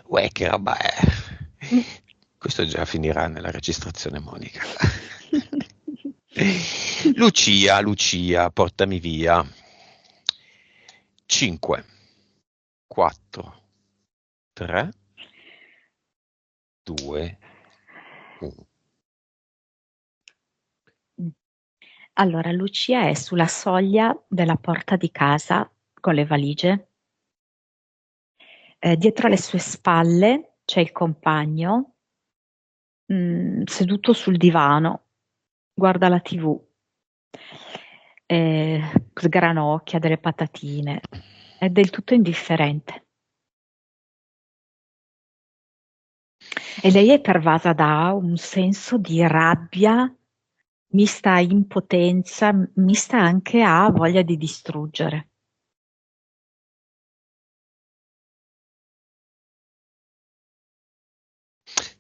Uè, che roba è? Mm. Questo già finirà nella registrazione, Monica. Lucia, Lucia, portami via. 5, 4, 3, 2, 1. Allora, Lucia è sulla soglia della porta di casa con le valigie. Dietro alle sue spalle c'è il compagno, seduto sul divano, guarda la TV, eh, sgranocchia delle patatine, è del tutto indifferente. E lei è pervasa da un senso di rabbia, mista a impotenza, mista anche a voglia di distruggere.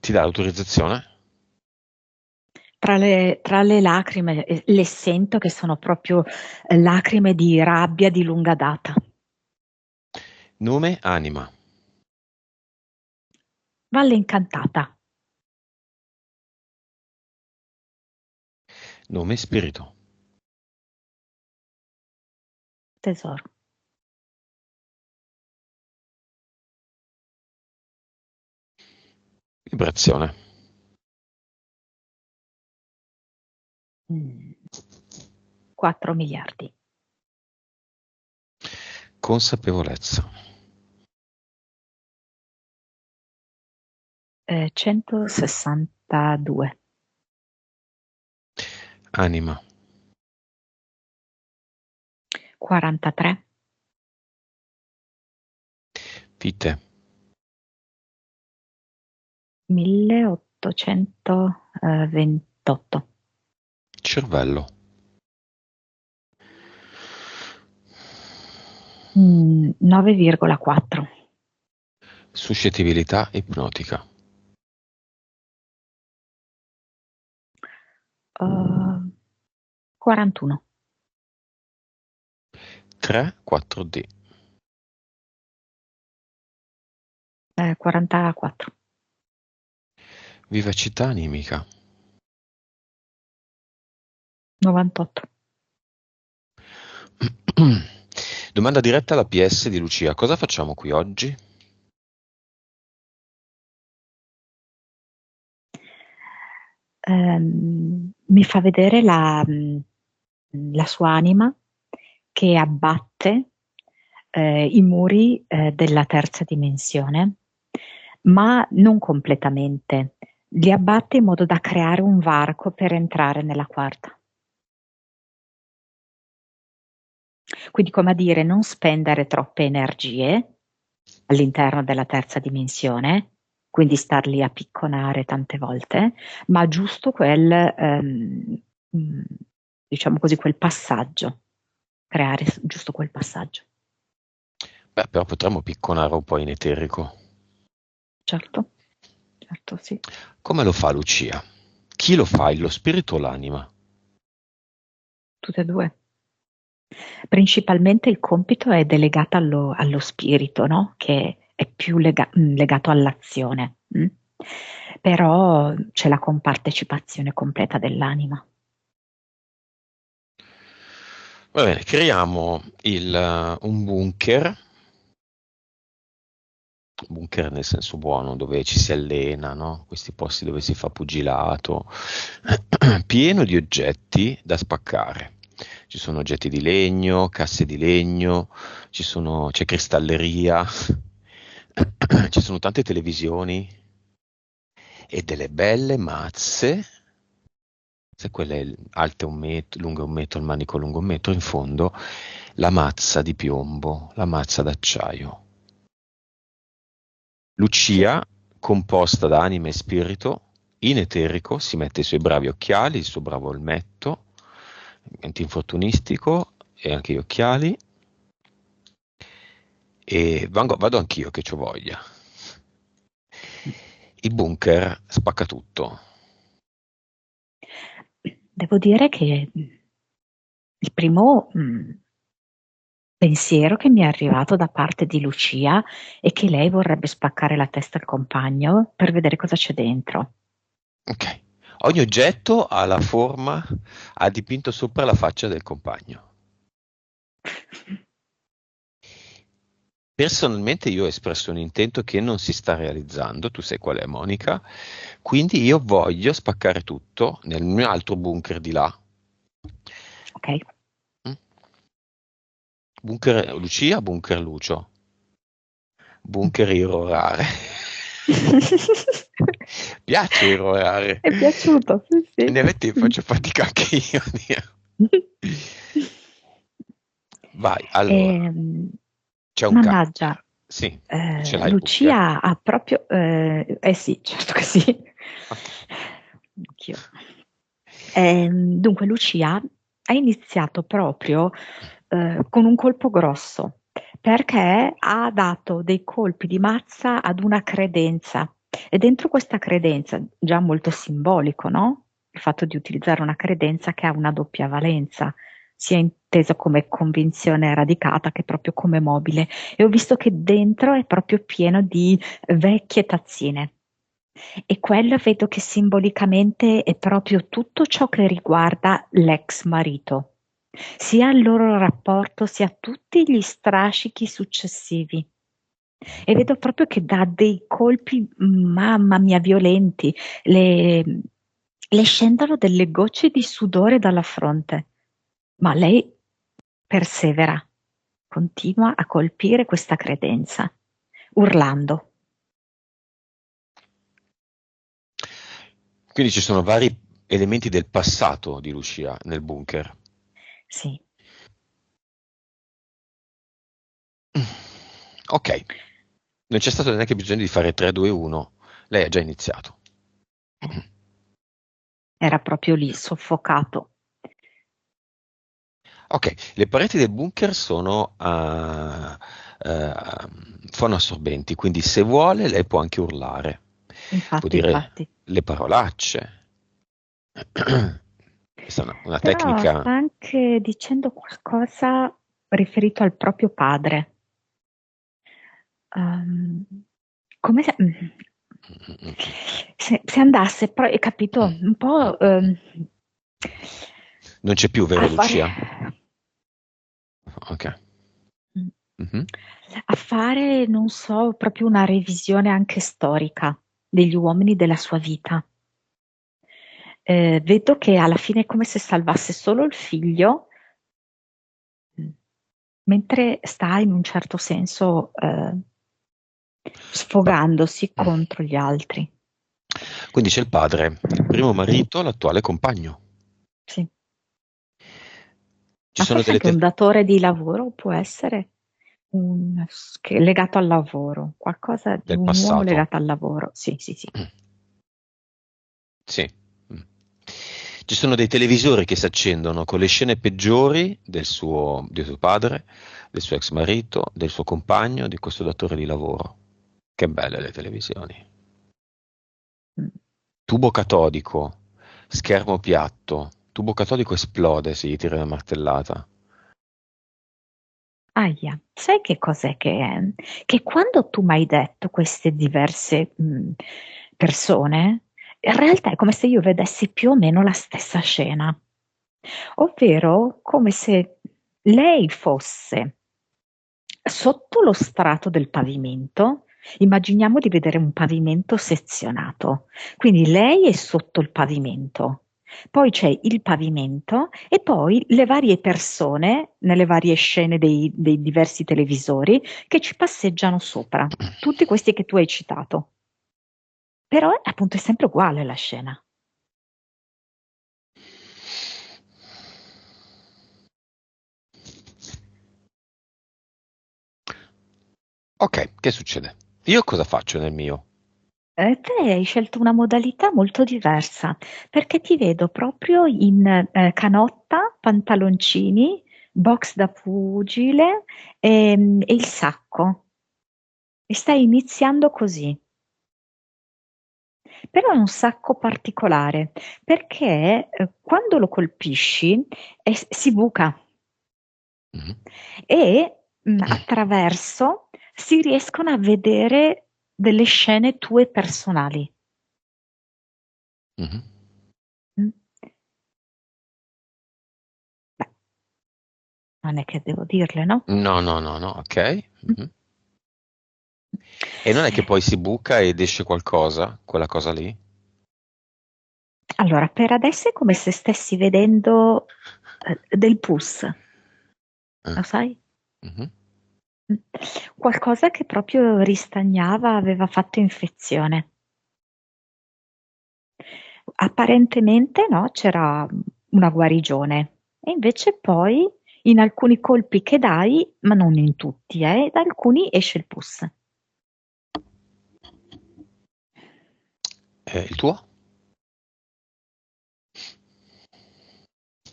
Ti dà l'autorizzazione? Tra le lacrime, le sento che sono proprio lacrime di rabbia di lunga data. Nome, anima. Valle Incantata, Nome, spirito. tesoro. Vibrazione. 4 miliardi. Consapevolezza. 162. Anima. 43. Vite. 1828. Cervello. 9,4. Suscettibilità ipnotica. 41. 3-4D. 44. Vivacità animica. 98. Domanda diretta alla PS di Lucia. Cosa facciamo qui oggi? Mi fa vedere la sua anima che abbatte i muri della terza dimensione, ma non completamente. Li abbatte in modo da creare un varco per entrare nella quarta. Quindi, come a dire, non spendere troppe energie all'interno della terza dimensione, quindi star lì a picconare tante volte, ma giusto mm, diciamo così, quel passaggio, creare giusto quel passaggio. Beh, però potremmo picconare un po' in eterico. Certo, certo, sì. Come lo fa Lucia? Chi lo fa, lo spirito o l'anima? Tutte e due. Principalmente il compito è delegato allo spirito, no? Che è più legato all'azione. Però c'è la compartecipazione completa dell'anima. Va bene, creiamo un bunker nel senso buono, dove ci si allena, no? Questi posti dove si fa pugilato, pieno di oggetti da spaccare. Ci sono oggetti di legno, casse di legno, c'è cristalleria, ci sono tante televisioni e delle belle mazze, se quelle alte 1 metro, lunghe 1 metro, il manico lungo 1 metro, in fondo la mazza di piombo, la mazza d'acciaio. Sì, Lucia, composta da anima e spirito, in eterico, si mette i suoi bravi occhiali, il suo bravo elmetto antinfortunistico e anche gli occhiali, e vado anch'io che c'ho voglia. Il bunker spacca tutto. devo dire che il primo pensiero che mi è arrivato da parte di Lucia è che lei vorrebbe spaccare la testa al compagno per vedere cosa c'è dentro. Ok. Ogni oggetto ha la forma, ha dipinto sopra la faccia del compagno. Personalmente io ho espresso un intento che non si sta realizzando, tu sai qual è, Monica, quindi io voglio spaccare tutto nel mio altro bunker di là. Ok? Mm? Bunker Lucia, bunker Lucio, bunker irrorare. Piace irrorare. È piaciuto, sì, In effetti sì. faccio fatica anche io. Vai, allora, Ehm, c'è un cane. Mannaggia, Sì, ce l'hai il bunker? Lucia ha proprio, eh sì, certo che sì. Ok. Anch'io. Dunque, Lucia ha iniziato proprio con un colpo grosso, perché ha dato dei colpi di mazza ad una credenza. E dentro questa credenza, già molto simbolico, no? Il fatto di utilizzare una credenza che ha una doppia valenza, sia intesa come convinzione radicata che proprio come mobile. E ho visto che dentro è proprio pieno di vecchie tazzine. E quello vedo che simbolicamente è proprio tutto ciò che riguarda l'ex marito, sia il loro rapporto, sia tutti gli strascichi successivi. E vedo proprio che dà dei colpi, mamma mia, violenti. Le, le scendono delle gocce di sudore dalla fronte, ma lei persevera, continua a colpire questa credenza, urlando. Quindi ci sono vari elementi del passato di Lucia nel bunker. Sì. Ok, non c'è stato neanche bisogno di fare 3, 2, 1. Lei ha già iniziato. Era proprio lì, soffocato. Ok, le pareti del bunker sono fonoassorbenti, quindi se vuole lei può anche urlare, può Infatti, dire infatti. le parolacce. Questa è una Però tecnica. sta anche dicendo qualcosa riferito al proprio padre. Ehm, come se, se andasse, però, hai capito, un po' Non c'è più, a vero fare, Lucia? Ok. Mhm. a fare, non so, proprio una revisione anche storica degli uomini della sua vita. Vedo che alla fine è come se salvasse solo il figlio, mm, mentre sta in un certo senso Va- sfogandosi contro gli altri. Quindi c'è il padre, il primo marito, l'attuale compagno. Sì. Ci Ma sono forse delle anche un datore di lavoro può essere legato al lavoro, qualcosa di del un uomo passato. legato al lavoro. Sì, sì, sì. Sì. Mm. Ci sono dei televisori che si accendono con le scene peggiori di suo padre, del suo ex marito, del suo compagno, di questo datore di lavoro. Che belle le televisioni. Mm. Tubo catodico, schermo piatto. Tubo catodico esplode se gli tiri una martellata. Ahia, sai che cos'è che è? Che quando tu mi hai detto queste diverse persone, in realtà è come se io vedessi più o meno la stessa scena, ovvero come se lei fosse sotto lo strato del pavimento. Immaginiamo di vedere un pavimento sezionato, quindi lei è sotto il pavimento. Poi c'è il pavimento e poi le varie persone nelle varie scene dei diversi televisori che ci passeggiano sopra, tutti questi che tu hai citato. Però appunto è sempre uguale la scena. Ok, che succede? Io cosa faccio nel mio? Te hai scelto una modalità molto diversa, perché ti vedo proprio in canotta, pantaloncini, box da pugile e il sacco. E stai iniziando così. Però è un sacco particolare, perché quando lo colpisci si buca. Mhm. E attraverso si riescono a vedere delle scene tue personali. Mhm. Mm. Beh, non è che devo dirle, no? No, no, no, no, ok. Mm. Mhm. E non è che poi si buca ed esce qualcosa, quella cosa lì? Allora, per adesso è come se stessi vedendo del pus, Eh. lo sai? Mhm. Mm. Qualcosa che proprio ristagnava, aveva fatto infezione. Apparentemente no, c'era una guarigione e invece poi in alcuni colpi che dai, ma non in tutti, da alcuni esce il pus. Il tuo?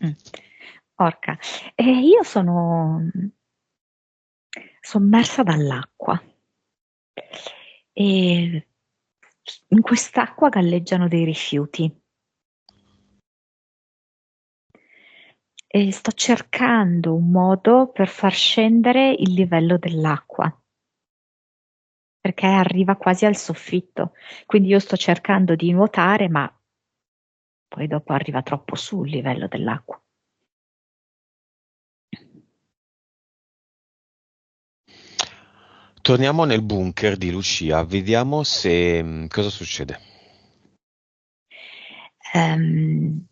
Mm. Porca. E io sono sommersa dall'acqua e in quest'acqua galleggiano dei rifiuti e sto cercando un modo per far scendere il livello dell'acqua perché arriva quasi al soffitto. Quindi io sto cercando di nuotare, ma poi dopo arriva troppo su il livello dell'acqua. Torniamo nel bunker di Lucia, vediamo se cosa succede. Ehm,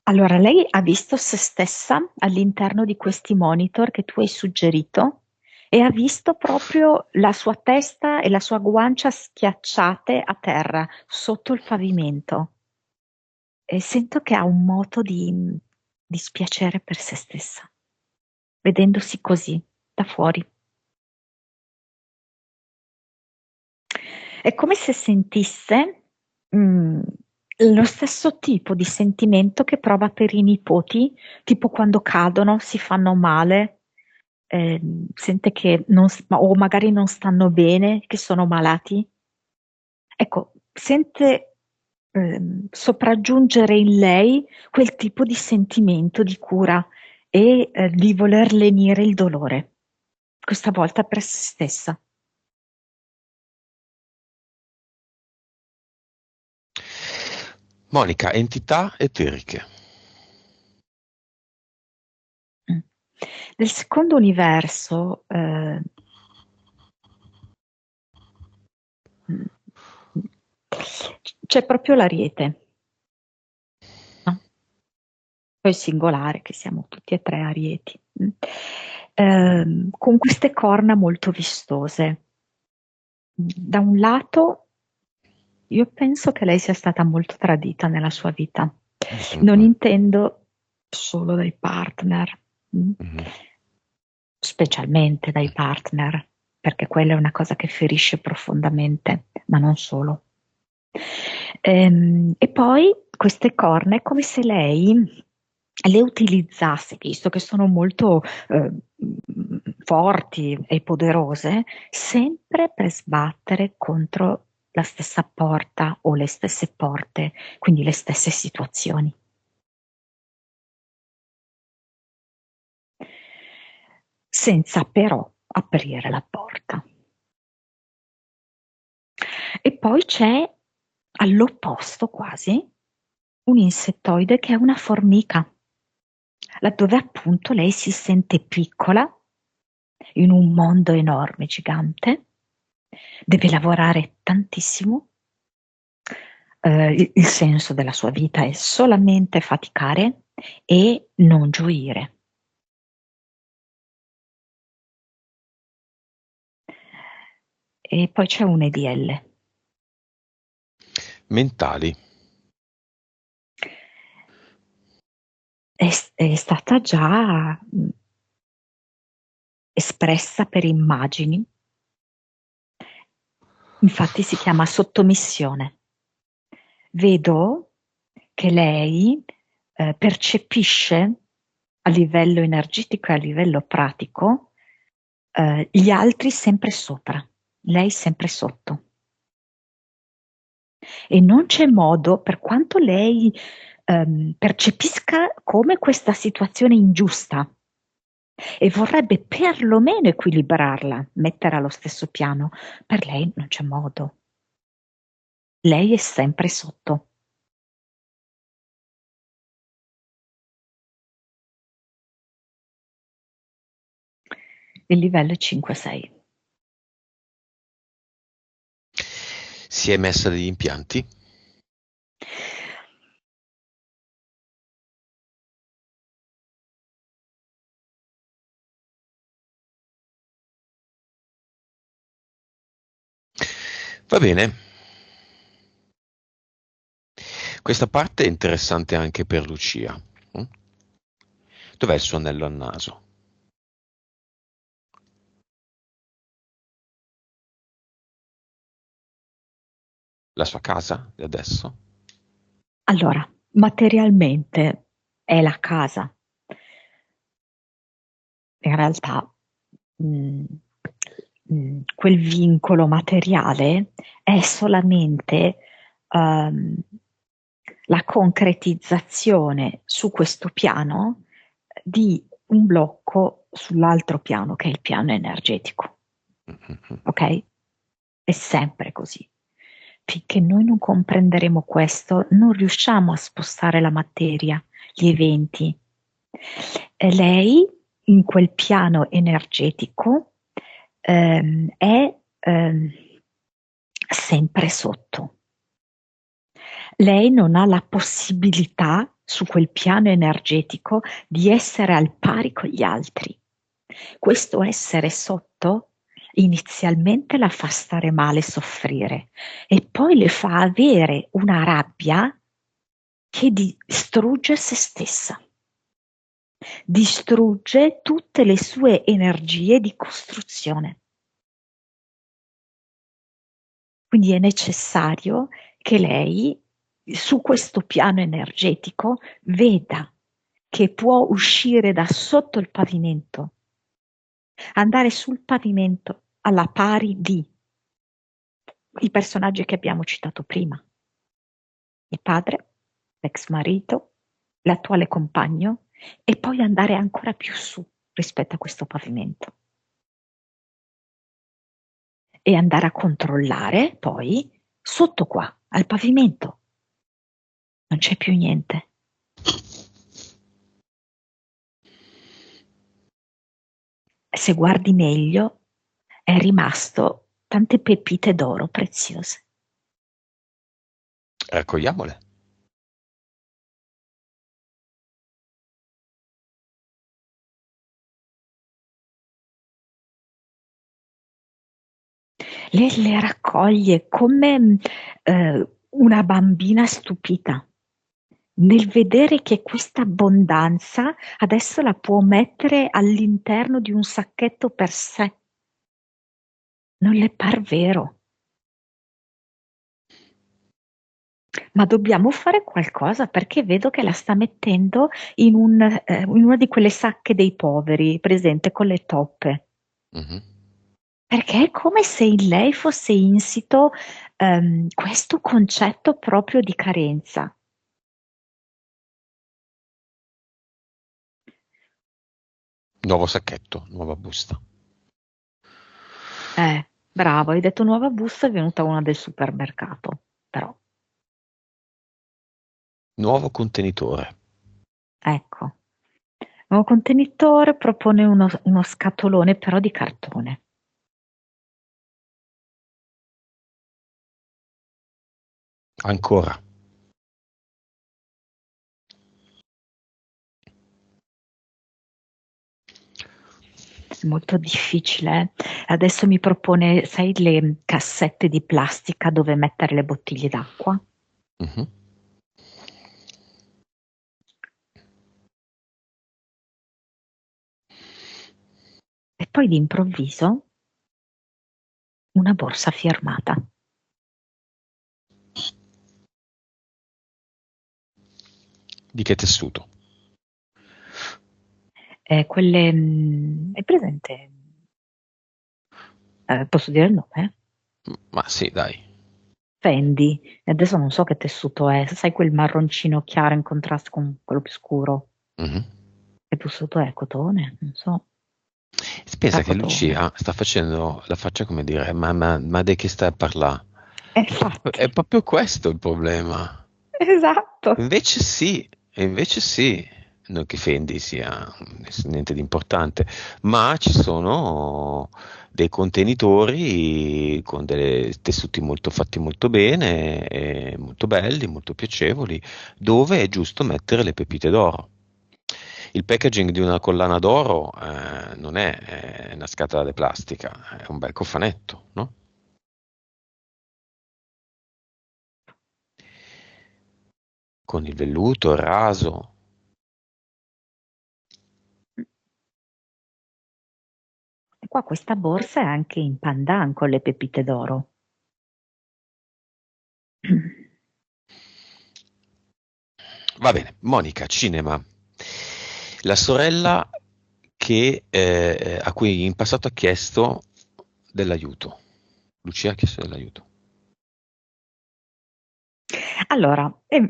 allora, lei ha visto se stessa all'interno di questi monitor che tu hai suggerito e ha visto proprio la sua testa e la sua guancia schiacciate a terra, sotto il pavimento. E sento che ha un moto di dispiacere per se stessa, vedendosi così, da fuori. È come se sentisse mm, lo stesso tipo di sentimento che prova per i nipoti, tipo quando cadono, si fanno male, sente che non, o magari non stanno bene, che sono malati. Ecco, sente sopraggiungere in lei quel tipo di sentimento di cura e di voler lenire il dolore, questa volta per se stessa. Monica, entità eteriche. Mm. Nel secondo universo mm, c'è proprio l'Ariete, no? Poi singolare, che siamo tutti e tre Arieti, con queste corna molto vistose. Da un lato, io penso che lei sia stata molto tradita nella sua vita. Non Mhm, intendo solo dai partner, mhm. specialmente dai partner, perché quella è una cosa che ferisce profondamente, ma non solo. E poi queste corna è come se lei le utilizzasse, visto che sono molto forti e poderose, sempre per sbattere contro la stessa porta o le stesse porte, quindi le stesse situazioni. Senza però aprire la porta. E poi c'è all'opposto quasi un insettoide che è una formica, laddove appunto lei si sente piccola in un mondo enorme, gigante, deve lavorare tantissimo, il senso della sua vita è solamente faticare e non gioire. E poi c'è un EDL. Mentali. È stata già espressa per immagini, infatti si chiama sottomissione. Vedo che lei percepisce a livello energetico e a livello pratico gli altri sempre sopra, lei sempre sotto. E non c'è modo, per quanto lei percepisca come questa situazione ingiusta e vorrebbe perlomeno equilibrarla, mettere allo stesso piano. Per lei non c'è modo. Lei è sempre sotto. Il livello è 5-6. Si è messa degli impianti? Va bene. Questa parte è interessante anche per Lucia. Dov'è il suo anello al naso? La sua casa di adesso? Allora, materialmente è la casa. In realtà quel vincolo materiale è solamente la concretizzazione su questo piano di un blocco sull'altro piano, che è il piano energetico. Ok? È sempre così. Finché noi non comprenderemo questo, non riusciamo a spostare la materia, gli eventi. E lei, in quel piano energetico, è sempre sotto. Lei non ha la possibilità su quel piano energetico di essere al pari con gli altri. Questo essere sotto inizialmente la fa stare male, soffrire e poi le fa avere una rabbia che distrugge se stessa, distrugge tutte le sue energie di costruzione. Quindi è necessario che lei su questo piano energetico veda che può uscire da sotto il pavimento, andare sul pavimento alla pari di i personaggi che abbiamo citato prima, il padre, l'ex marito, l'attuale compagno, e poi andare ancora più su rispetto a questo pavimento e andare a controllare poi sotto qua, al pavimento. Non c'è più niente. Se guardi meglio, è rimasto tante pepite d'oro preziose. Raccogliamole. Lei le raccoglie come una bambina stupita nel vedere che questa abbondanza adesso la può mettere all'interno di un sacchetto per sé. Non le par vero. Ma dobbiamo fare qualcosa perché vedo che la sta mettendo in una di quelle sacche dei poveri, presente con le toppe. Mm-hmm. Perché è come se in lei fosse insito questo concetto proprio di carenza. Nuovo sacchetto, nuova busta. Bravo, hai detto nuova busta, è venuta una del supermercato, però. Nuovo contenitore. Ecco, nuovo contenitore propone uno scatolone però di cartone. Ancora. È molto difficile. Adesso mi propone, sai, le cassette di plastica dove mettere le bottiglie d'acqua? Mm-hmm. E poi d'improvviso una borsa firmata. Di che tessuto? Quelle, è presente? Posso dire il nome? Ma sì, dai. Fendi, e adesso non so che tessuto è, sai quel marroncino chiaro in contrasto con quello più scuro? Mhm. Che tessuto è? Cotone? Non so. Pensa che Cotone. Lucia sta facendo la faccia come dire, ma di che stai a parlare? È Infatti, proprio questo il problema. esatto. Invece sì, non che Fendi sia niente di importante, ma ci sono dei contenitori con dei tessuti molto fatti molto bene, e molto belli, molto piacevoli, dove è giusto mettere le pepite d'oro. Il packaging di una collana d'oro non è una scatola di plastica, è un bel cofanetto, no? Con il velluto, il raso. E qua questa borsa è anche in pandan con le pepite d'oro. Va bene, Monica, cinema. La sorella a cui in passato ha chiesto dell'aiuto. Lucia ha chiesto dell'aiuto. Allora, è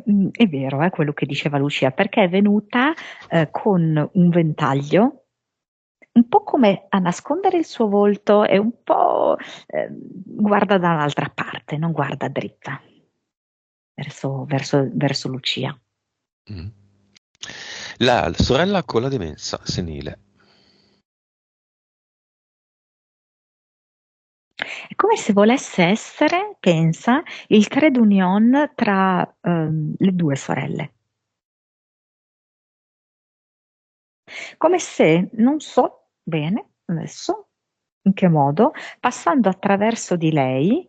vero, è quello che diceva Lucia, perché è venuta con un ventaglio, un po' come a nascondere il suo volto e un po' guarda da un'altra parte, non guarda dritta verso Lucia. Mm. La sorella con la demenza senile. È come se volesse essere, pensa, il trade union tra le due sorelle. Come se, non so bene adesso in che modo, passando attraverso di lei,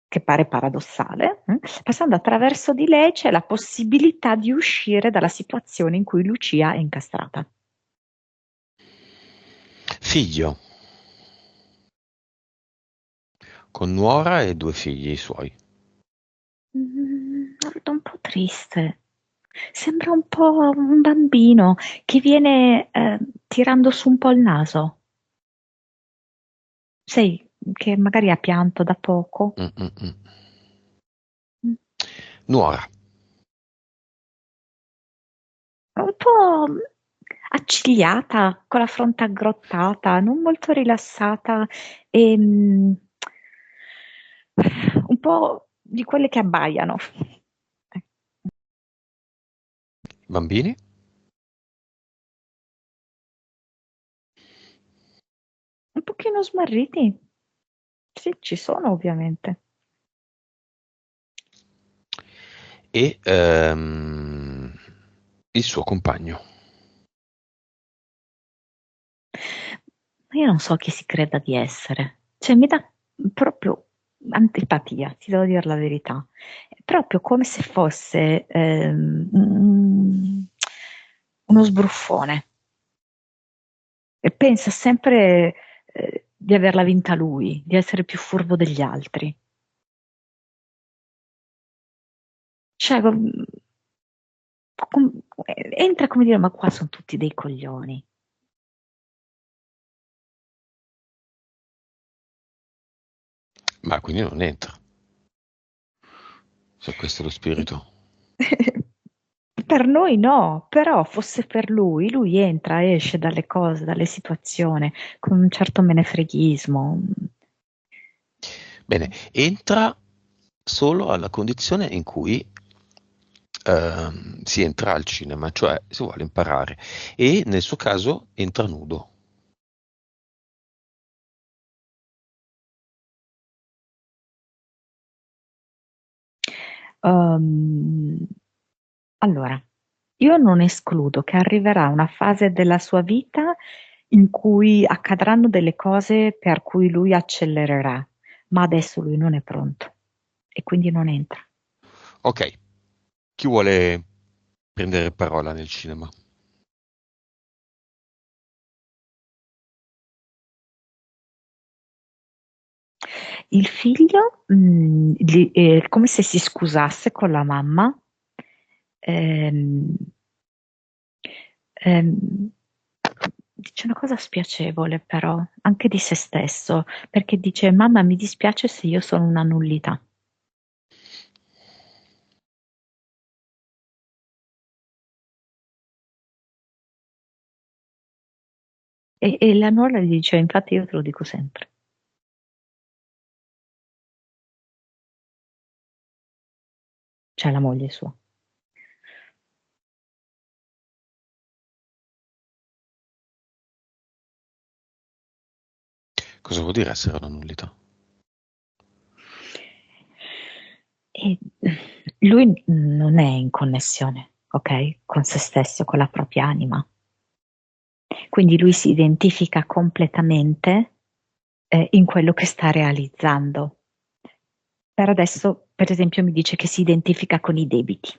che pare paradossale, passando attraverso di lei c'è la possibilità di uscire dalla situazione in cui Lucia è incastrata. Figlio, con nuora e due figli suoi. Guarda, un po' triste. Sembra un po' un bambino che viene tirando su un po' il naso. Sai, che magari ha pianto da poco. Mm, mm, mm. Mm. Nuora, Un po' accigliata, con la fronte aggrottata, non molto rilassata e un po' di quelle che abbaiano. bambini, Un pochino smarriti. Sì, ci sono ovviamente. e il suo compagno. Ma io non so chi si creda di essere. Cioè, mi dà proprio antipatia, ti devo dire la verità. È proprio come se fosse uno sbruffone. E pensa sempre di averla vinta lui, di essere più furbo degli altri. Cioè, entra come dire, ma qua sono tutti dei coglioni. Ma quindi non entra, se questo è lo spirito. Per noi no, però fosse per lui, lui entra, esce dalle cose, dalle situazioni con un certo menefreghismo. Bene, entra solo alla condizione in cui si entra al cinema, cioè si vuole imparare, e nel suo caso entra nudo. Ehm, allora, io non escludo che arriverà una fase della sua vita in cui accadranno delle cose per cui lui accelererà, ma adesso lui non è pronto e quindi non entra. Ok, chi vuole prendere parola nel cinema? Il figlio, come se si scusasse con la mamma, ehm, ehm, dice una cosa spiacevole però, anche di se stesso, perché dice: Mamma, mi dispiace se io sono una nullità. E la nuora gli dice, infatti io te lo dico sempre. Cioè la moglie sua. Cosa vuol dire essere una nullità? E lui non è in connessione, ok? Con se stesso, con la propria anima. Quindi lui si identifica completamente in quello che sta realizzando. Per adesso, per esempio, mi dice che si identifica con i debiti.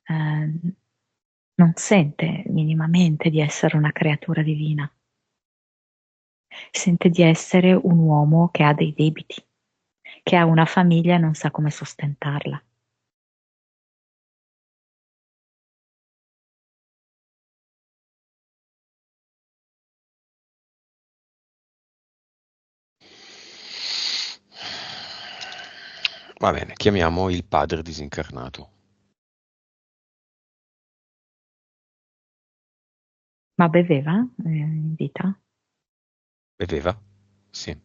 Eh, non sente minimamente di essere una creatura divina, sente di essere un uomo che ha dei debiti, che ha una famiglia e non sa come sostentarla. Va bene, chiamiamo il padre disincarnato. Ma beveva in vita? Beveva? Sì.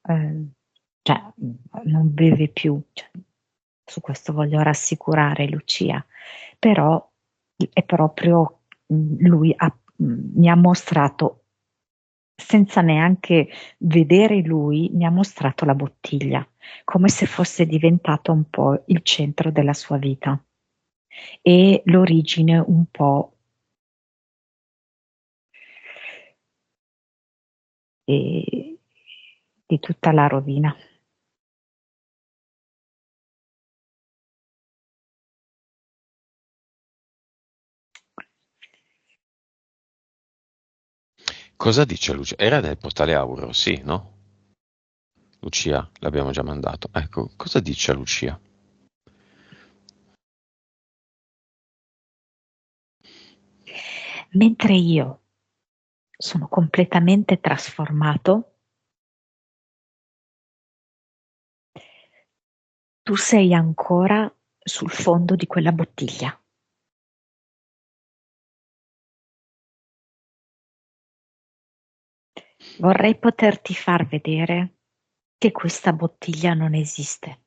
Eh, cioè, non beve più, cioè, su questo voglio rassicurare Lucia, però è proprio lui mi ha mostrato, senza neanche vedere lui, mi ha mostrato la bottiglia, come se fosse diventato un po' il centro della sua vita e l'origine un po' di tutta la rovina. Cosa dice Lucia? Era nel portale Auro, sì, no? Lucia, l'abbiamo già mandato. Ecco, cosa dice a Lucia? Mentre io sono completamente trasformato, tu sei ancora sul fondo di quella bottiglia. Vorrei poterti far vedere che questa bottiglia non esiste.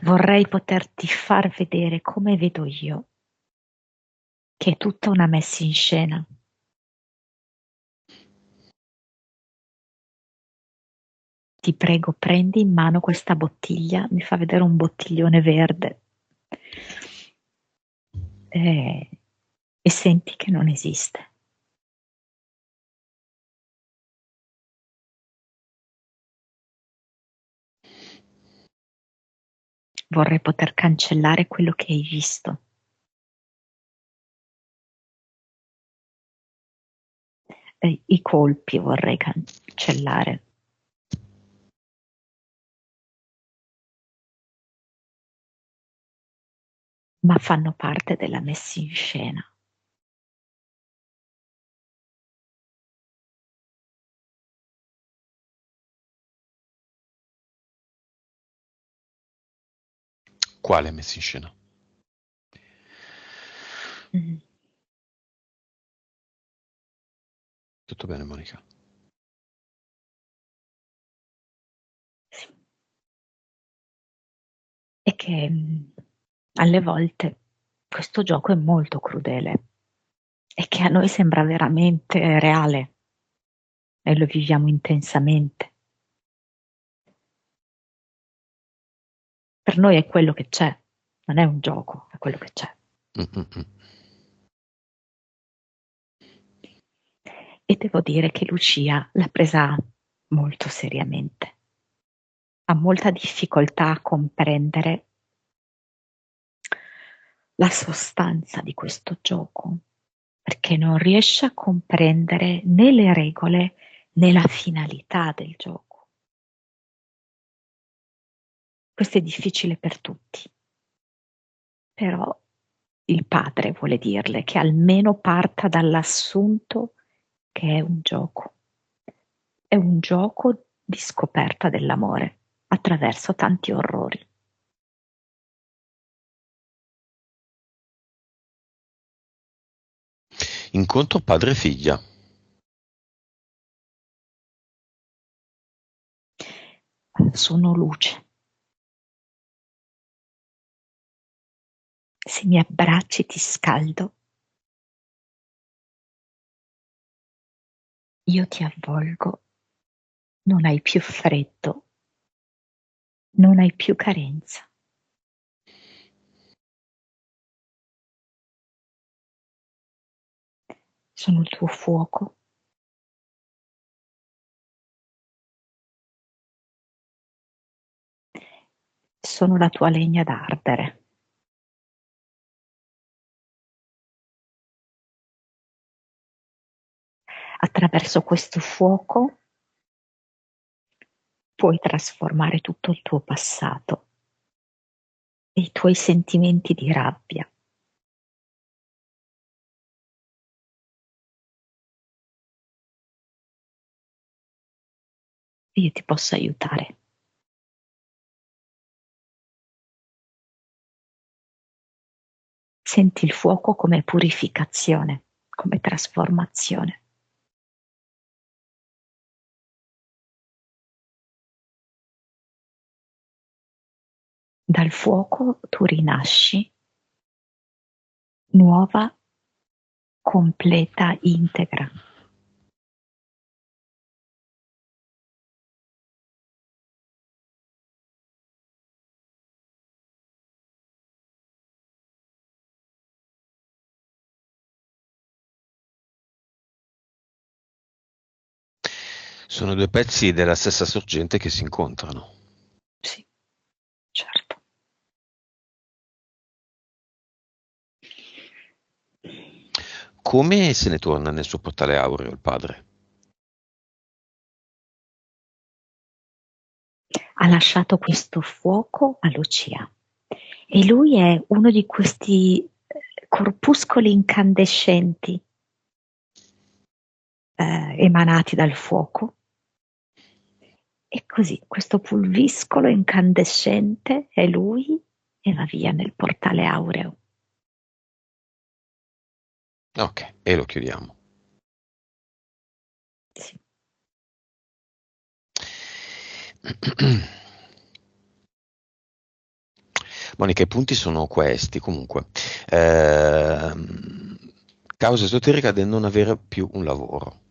Vorrei poterti far vedere come vedo io, che è tutta una messa in scena. Ti prego, prendi in mano questa bottiglia, mi fa vedere un bottiglione verde e, e senti che non esiste. Vorrei poter cancellare quello che hai visto. I colpi vorrei cancellare, ma fanno parte della messa in scena. Quale messa in scena? Mm. Tutto bene, Monica? Sì. E che alle volte questo gioco è molto crudele e che a noi sembra veramente reale e lo viviamo intensamente. Per noi è quello che c'è, non è un gioco, è quello che c'è. Mm-mm-mm. E devo dire che Lucia l'ha presa molto seriamente. Ha molta difficoltà a comprendere la sostanza di questo gioco, perché non riesce a comprendere né le regole né la finalità del gioco. Questo è difficile per tutti, però il padre vuole dirle che almeno parta dall'assunto che è un gioco di scoperta dell'amore attraverso tanti orrori. Incontro padre e figlia. Sono luce. Se mi abbracci ti scaldo, io ti avvolgo, non hai più freddo, non hai più carenza. Sono il tuo fuoco. Sono la tua legna da ardere. Attraverso questo fuoco puoi trasformare tutto il tuo passato e i tuoi sentimenti di rabbia. Io ti posso aiutare. Senti il fuoco come purificazione, come trasformazione. Dal fuoco tu rinasci nuova, completa, integra. Sono due pezzi della stessa sorgente che si incontrano. Sì, certo. Come se ne torna nel suo portale aureo il padre? Ha lasciato questo fuoco a Lucia e lui è uno di questi corpuscoli incandescenti emanati dal fuoco. E così questo pulviscolo incandescente è lui e va via nel portale aureo. Ok, e lo chiudiamo. Sì. Monica, i punti sono questi, comunque. Ehm, Causa esoterica del non avere più un lavoro.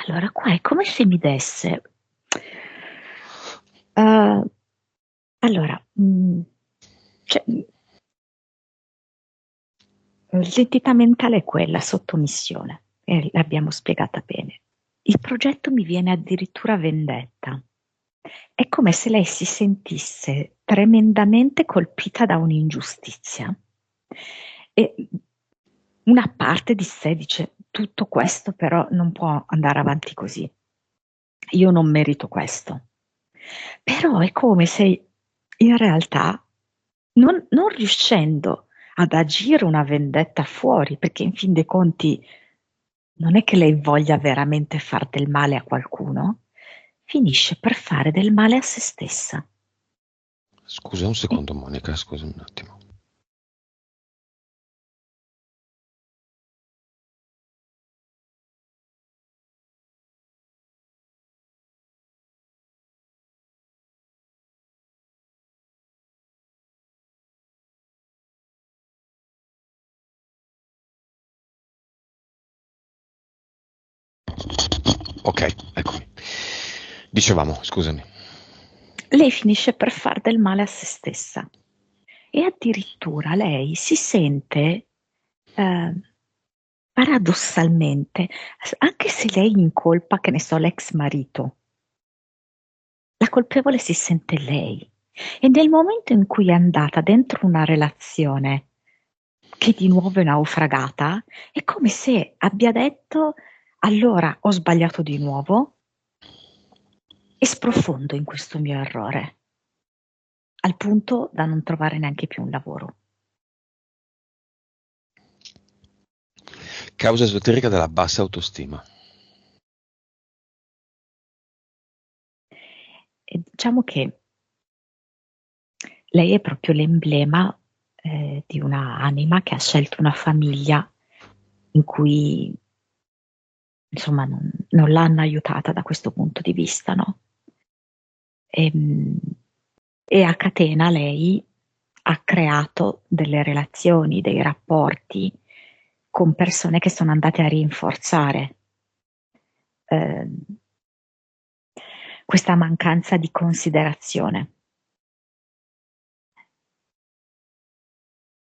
Allora, qua è come se mi desse. eh, allora, cioè, l'entità mentale è quella, sottomissione, e l'abbiamo spiegata bene. Il progetto mi viene addirittura vendetta. È come se lei si sentisse tremendamente colpita da un'ingiustizia e una parte di sé dice tutto questo però non può andare avanti così. Io non merito questo. Però è come se in realtà non riuscendo ad agire una vendetta fuori, perché in fin dei conti non è che lei voglia veramente far del male a qualcuno, finisce per fare del male a se stessa. Scusa un E secondo, Monica, scusa un attimo. Ok, eccomi. Dicevamo, scusami. lei finisce per far del male a se stessa. E addirittura lei si sente, eh, paradossalmente, anche se lei incolpa, che ne so, l'ex marito, la colpevole si sente lei. E nel momento in cui è andata dentro una relazione che di nuovo è naufragata, è come se abbia detto: allora ho sbagliato di nuovo e sprofondo in questo mio errore, al punto da non trovare neanche più un lavoro. Causa esoterica della bassa autostima. E diciamo che lei è proprio l'emblema di una anima che ha scelto una famiglia in cui insomma non l'hanno aiutata da questo punto di vista, no? E a catena lei ha creato delle relazioni, dei rapporti con persone che sono andate a rinforzare questa mancanza di considerazione.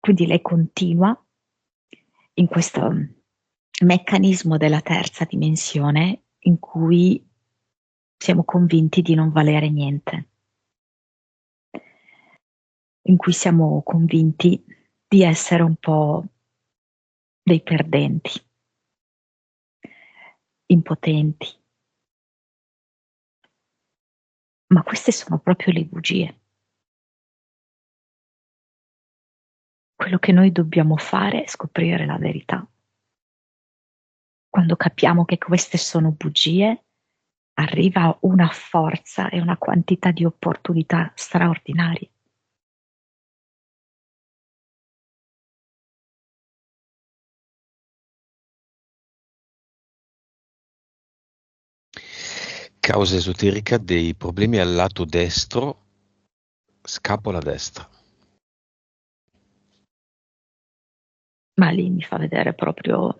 Quindi lei continua in questo meccanismo della terza dimensione in cui siamo convinti di non valere niente, in cui siamo convinti di essere un po' dei perdenti, impotenti. Ma queste sono proprio le bugie. Quello che noi dobbiamo fare è scoprire la verità. Quando capiamo che queste sono bugie, arriva una forza e una quantità di opportunità straordinarie. Causa esoterica dei problemi al lato destro, scapola destra. Ma lì mi fa vedere proprio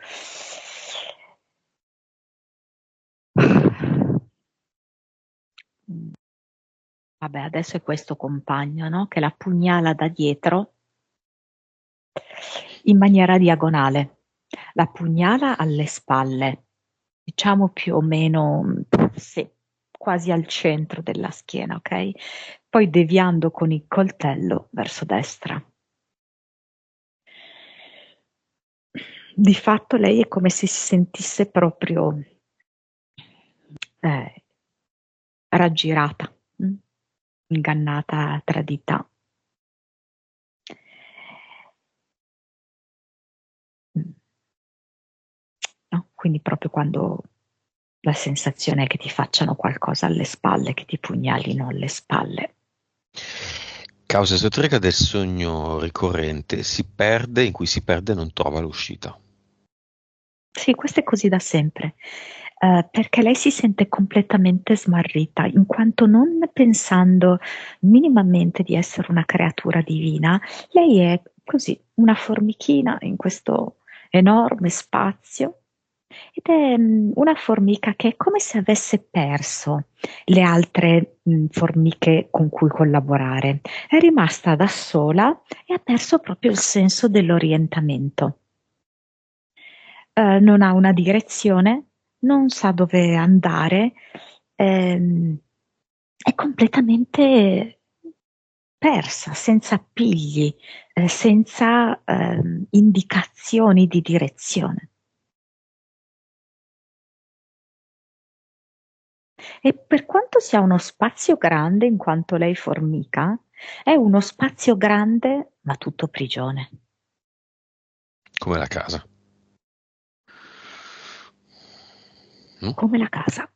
vabbè, adesso è questo compagno, no? Che la pugnala da dietro in maniera diagonale, la pugnala alle spalle, diciamo più o meno, sì, quasi al centro della schiena, ok? Poi deviando con il coltello verso destra. Di fatto lei è come se si sentisse proprio eh, raggirata, ingannata, tradita. No? Quindi proprio quando la sensazione è che ti facciano qualcosa alle spalle, che ti pugnalino alle spalle. Causa esoterica del sogno ricorrente, in cui si perde e non trova l'uscita. Sì, questo è così da sempre, perché lei si sente completamente smarrita, in quanto non pensando minimamente di essere una creatura divina, lei è così, una formichina in questo enorme spazio ed è una formica che è come se avesse perso le altre formiche con cui collaborare. È rimasta da sola e ha perso proprio il senso dell'orientamento. Non ha una direzione, non sa dove andare, è completamente persa, senza appigli, senza indicazioni di direzione. E per quanto sia uno spazio grande, in quanto lei formica, è uno spazio grande ma tutto prigione. Come la casa. Come la casa.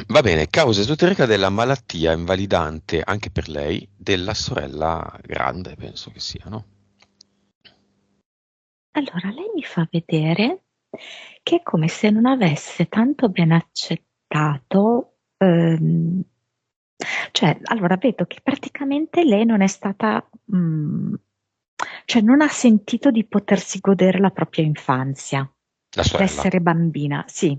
Va bene, causa esoterica della malattia invalidante anche per lei della sorella grande, penso che sia, no? Allora, lei mi fa vedere che è come se non avesse tanto ben accettato, cioè, allora vedo che praticamente lei non è stata, cioè non ha sentito di potersi godere la propria infanzia, La sorella. l'essere bambina, sì.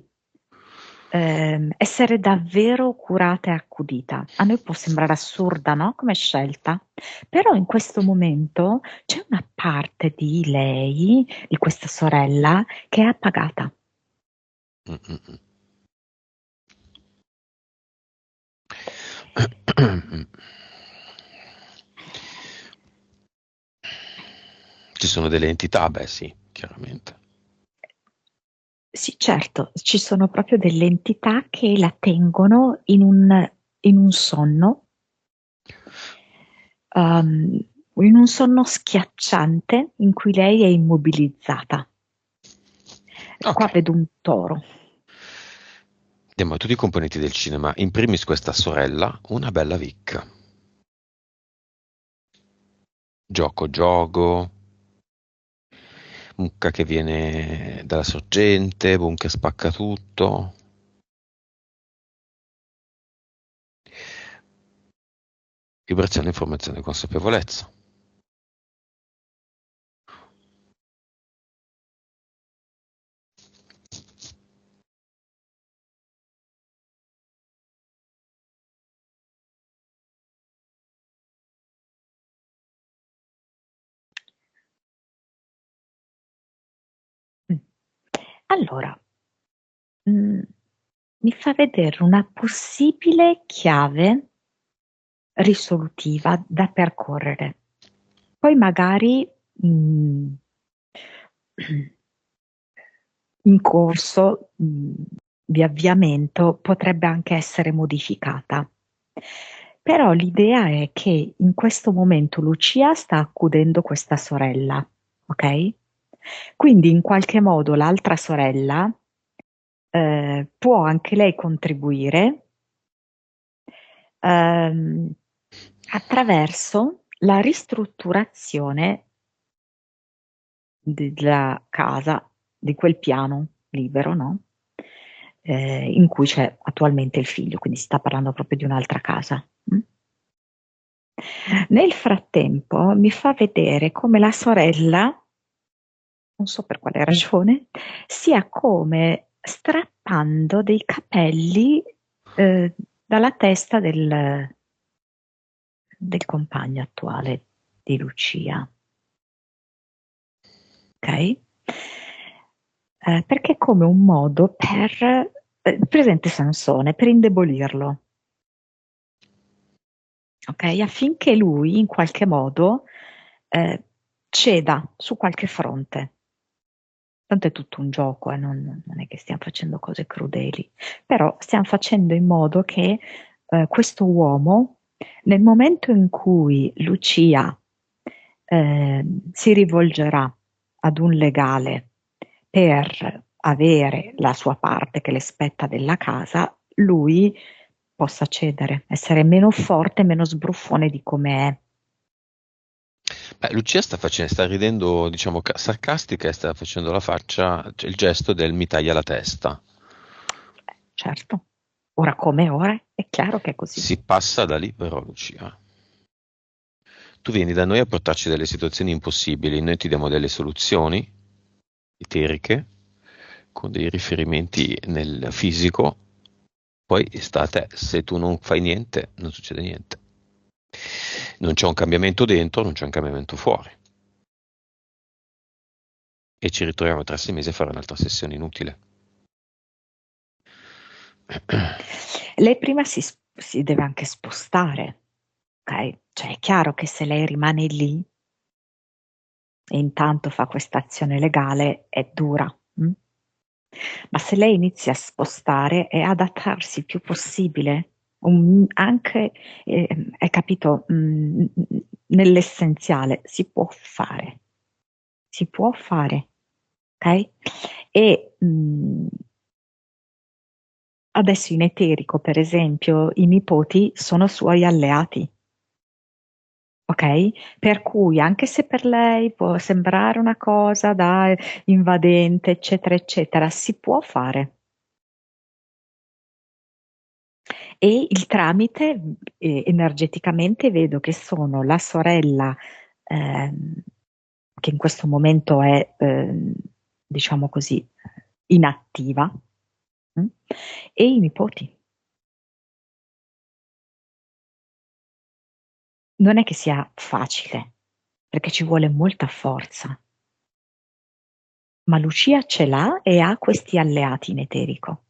Essere davvero curata e accudita. A noi può sembrare assurda, no? Come scelta, però in questo momento c'è una parte di lei, di questa sorella, che è appagata. Mm-mm. Ci sono delle entità, beh sì, chiaramente. Sì, certo, ci sono proprio delle entità che la tengono in un sonno, um, in un sonno schiacciante in cui lei è immobilizzata. Ok, Qua vedo un toro. Andiamo a tutti i componenti del cinema, in primis questa sorella, una bella vicca. Gioco, gioco, mucca che viene dalla sorgente, boom che spacca tutto. Vibrazione, informazione, consapevolezza. Mm. Allora, mm, mi fa vedere una possibile chiave risolutiva da percorrere. Poi magari in corso di avviamento potrebbe anche essere modificata. Però l'idea è che in questo momento Lucia sta accudendo questa sorella, ok? Quindi in qualche modo l'altra sorella può anche lei contribuire ehm, attraverso la ristrutturazione della casa, di quel piano libero, no? In cui c'è attualmente il figlio, quindi si sta parlando proprio di un'altra casa. Mm? Nel frattempo mi fa vedere come la sorella, non so per quale ragione, stia come strappando dei capelli dalla testa del compagno attuale di Lucia. Ok? Perché è come un modo per, presente Sansone, per indebolirlo, ok? Affinché lui in qualche modo eh, ceda su qualche fronte. Tanto è tutto un gioco, non è che stiamo facendo cose crudeli, però stiamo facendo in modo che questo uomo, nel momento in cui Lucia si rivolgerà ad un legale per avere la sua parte che le spetta della casa, lui possa cedere, essere meno forte, meno sbruffone di come è. Beh, Lucia sta ridendo, diciamo, sarcastica e sta facendo la faccia, cioè il gesto del mi taglia la testa. Certo, ora come ora è chiaro che è così. Si passa da lì però, Lucia. Tu vieni da noi a portarci delle situazioni impossibili, noi ti diamo delle soluzioni eteriche con dei riferimenti nel fisico, poi sta a te, se tu non fai niente non succede niente. Non c'è un cambiamento dentro, non c'è un cambiamento fuori. E ci ritroviamo tra 6 mesi a fare un'altra sessione inutile. Lei prima si deve anche spostare, ok? Cioè è chiaro che se lei rimane lì e intanto fa questa azione legale è dura. Ma se lei inizia a spostare e adattarsi il più possibile, anche, hai capito, nell'essenziale, si può fare, ok? E adesso in eterico, per esempio, i nipoti sono suoi alleati. Ok? Per cui anche se per lei può sembrare una cosa da invadente, eccetera, eccetera, si può fare. E il tramite, energeticamente, vedo che sono la sorella, ehm, che in questo momento è, diciamo così, inattiva, mm? E i nipoti. Non è che sia facile, perché ci vuole molta forza, ma Lucia ce l'ha e ha questi alleati in eterico.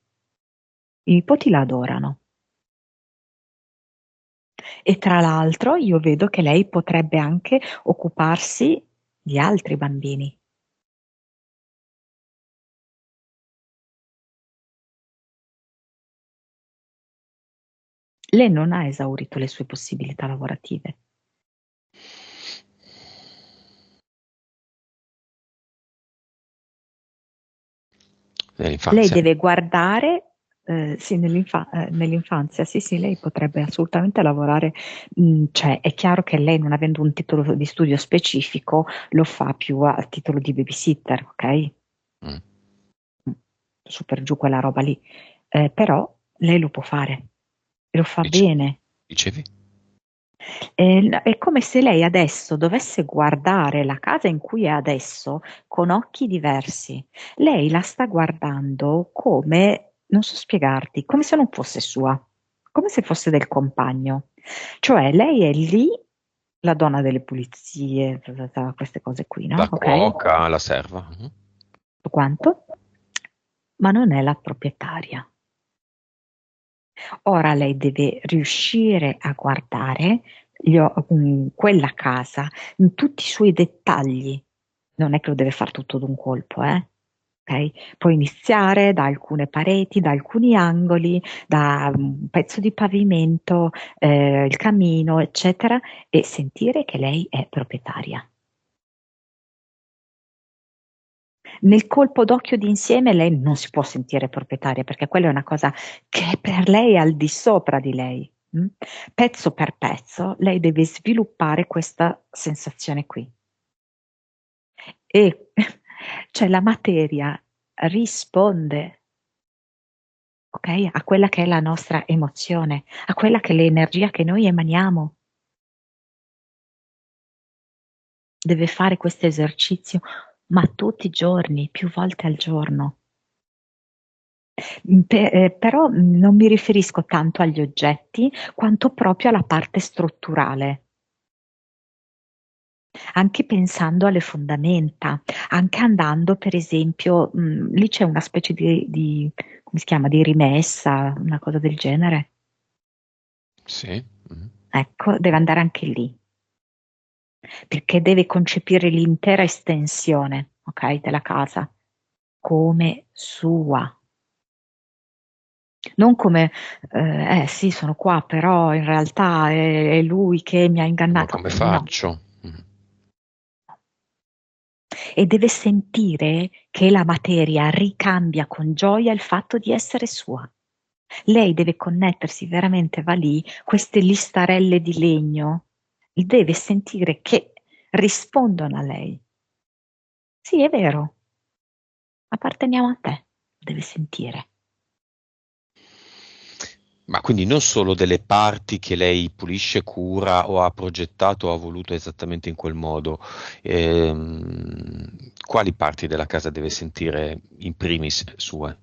I nipoti la adorano. E tra l'altro io vedo che lei potrebbe anche occuparsi di altri bambini. Lei non ha esaurito le sue possibilità lavorative. Lei Nell'infanzia. deve guardare Sì, nell'infanzia, sì, sì, lei potrebbe assolutamente lavorare, cioè è chiaro che lei, non avendo un titolo di studio specifico, lo fa più a titolo di babysitter, ok? Mm. Su per giù quella roba lì. Però lei lo può fare, e lo fa Dice- bene. Dicevi? È come se lei adesso dovesse guardare la casa in cui è adesso con occhi diversi. Lei la sta guardando come, non so spiegarti, come se non fosse sua, come se fosse del compagno. Cioè lei è lì, la donna delle pulizie, queste cose qui, no? La Ok? cuoca, la serva. Mhm. Tutto quanto, ma non è la proprietaria. Ora lei deve riuscire a guardare quella casa in tutti i suoi dettagli. Non è che lo deve fare tutto d'un colpo, eh? Ok? Può iniziare da alcune pareti, da alcuni angoli, da un pezzo di pavimento, il camino, eccetera, e sentire che lei è proprietaria. Nel colpo d'occhio d'insieme lei non si può sentire proprietaria perché quella è una cosa che è per lei al di sopra di lei. Pezzo per pezzo lei deve sviluppare questa sensazione qui. E cioè la materia risponde, ok, a quella che è la nostra emozione, a quella che è l'energia che noi emaniamo. Deve fare questo esercizio, ma tutti i giorni, più volte al giorno. Però non mi riferisco tanto agli oggetti quanto proprio alla parte strutturale, anche pensando alle fondamenta, anche andando per esempio, lì c'è una specie come si chiama, di rimessa, una cosa del genere. Sì. Mhm. Ecco, deve andare anche lì, perché deve concepire l'intera estensione, ok, della casa come sua. Non come, sì, sono qua, però in realtà è lui che mi ha Ma ingannato. come No. faccio? Mhm. E deve sentire che la materia ricambia con gioia il fatto di essere sua. Lei deve connettersi veramente, va lì, queste listarelle di legno, deve sentire che rispondono a lei. Sì, è vero, apparteniamo a te, deve sentire. Ma quindi non solo delle parti che lei pulisce, cura o ha progettato o ha voluto esattamente in quel modo, quali parti della casa deve sentire in primis sue?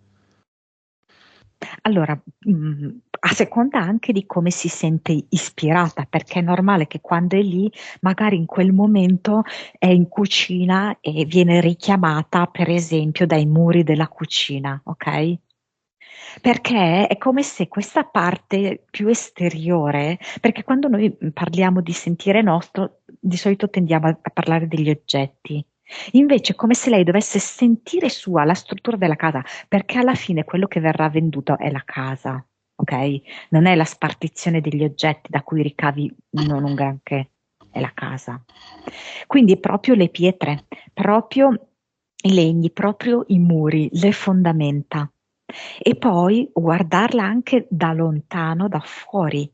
Allora, a seconda anche di come si sente ispirata, perché è normale che quando è lì, magari in quel momento è in cucina e viene richiamata, per esempio, dai muri della cucina, ok? Perché è come se questa parte più esteriore, perché quando noi parliamo di sentire nostro, di solito tendiamo a parlare degli oggetti. Invece è come se lei dovesse sentire sua la struttura della casa, perché alla fine quello che verrà venduto è la casa, ok? Non è la spartizione degli oggetti da cui ricavi non un granché, è la casa. Quindi proprio le pietre, proprio i legni, proprio i muri, le fondamenta. E poi guardarla anche da lontano, da fuori,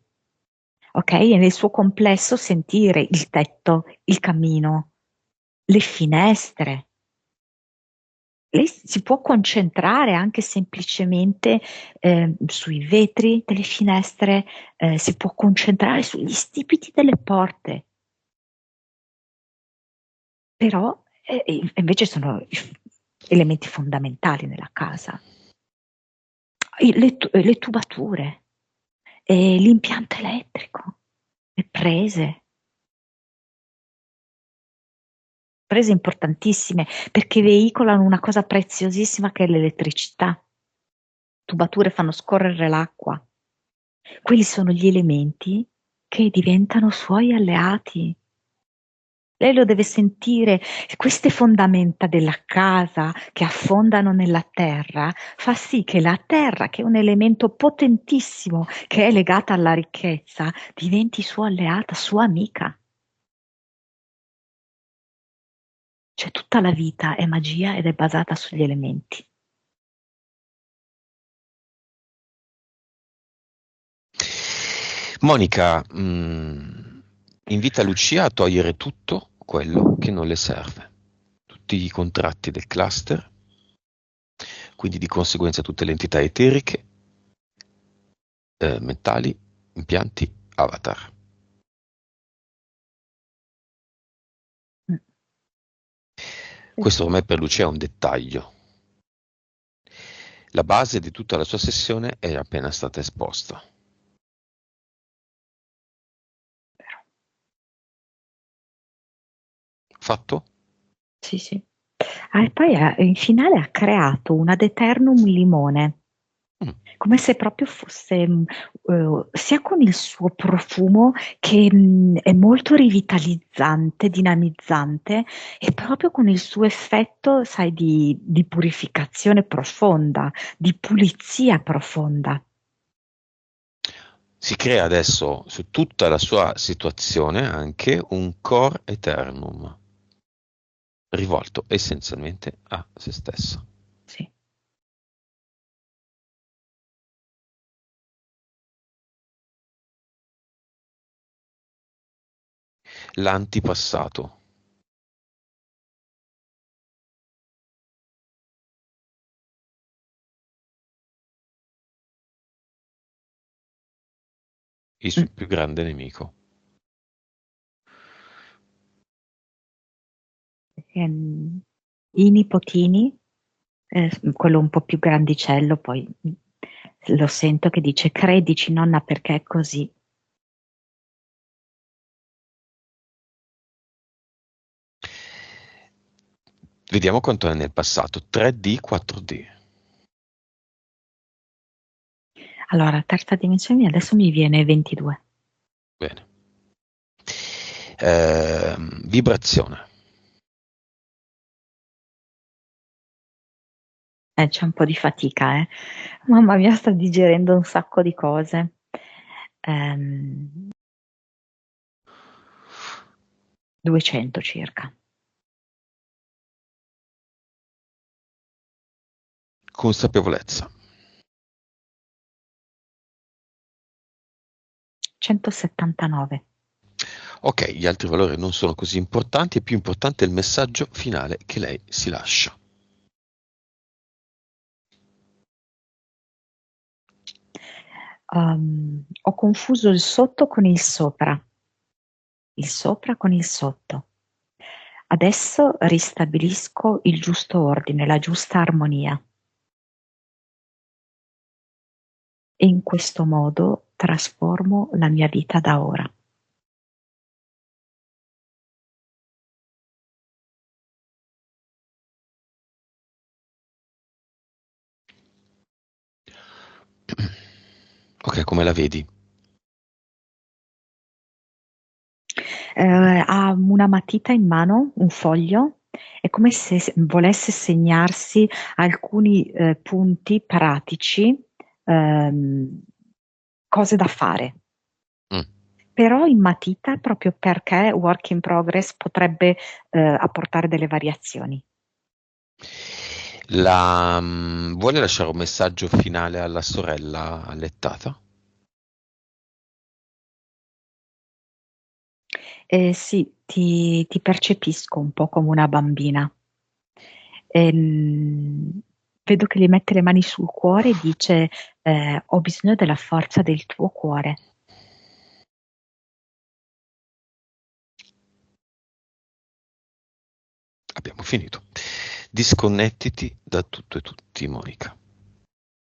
ok? E nel suo complesso sentire il tetto, il camino, le finestre. Lei si può concentrare anche semplicemente sui vetri delle finestre, si può concentrare sugli stipiti delle porte, però invece sono elementi fondamentali nella casa. Le tubature, l'impianto elettrico, le prese importantissime perché veicolano una cosa preziosissima che è l'elettricità. Tubature fanno scorrere l'acqua. Quelli sono gli elementi che diventano suoi alleati. Lei lo deve sentire, queste fondamenta della casa che affondano nella terra, fa sì che la terra, che è un elemento potentissimo, che è legata alla ricchezza, diventi sua alleata, sua amica. Cioè tutta la vita è magia ed è basata sugli elementi. Monica invita Lucia a togliere tutto quello che non le serve, tutti i contratti del cluster, quindi di conseguenza tutte le entità eteriche, mentali, impianti, avatar. Mm. Questo ormai per Lucia è un dettaglio. La base di tutta la sua sessione è appena stata esposta. Fatto? Sì, sì. Ah, e poi in finale ha creato un ad eternum limone, Mm. come se proprio fosse, sia con il suo profumo che è molto rivitalizzante, dinamizzante, e proprio con il suo effetto, sai, di purificazione profonda, di pulizia profonda. Si crea adesso su tutta la sua situazione anche un core eternum, rivolto essenzialmente a se stesso. Sì. L'antipassato. Il Mm. suo più grande nemico. I nipotini, quello un po' più grandicello, poi lo sento che dice: credici, nonna, perché è così. Vediamo quanto è nel passato. 3D, 4D. Allora, terza dimensione, adesso mi viene 22. Bene. Vibrazione. C'è un po' di fatica, eh. Mamma mia, sta digerendo un sacco di cose. Ehm, 200 circa. Consapevolezza. 179. Ok, gli altri valori non sono così importanti, è più importante il messaggio finale che lei si lascia. Ho confuso il sotto con il sopra con il sotto. Adesso ristabilisco il giusto ordine, la giusta armonia. E in questo modo trasformo la mia vita da ora. Ok, come la vedi? Ha una matita in mano, un foglio, è come se volesse segnarsi alcuni punti pratici, ehm, cose da fare. Mm. Però in matita proprio perché work in progress potrebbe apportare delle variazioni. Vuole lasciare un messaggio finale alla sorella allettata? Sì, ti percepisco un po' come una bambina. Ehm, Vedo che gli mette le mani sul cuore e dice: ho bisogno della forza del tuo cuore. Abbiamo finito. Disconnettiti da tutto e tutti, Monica.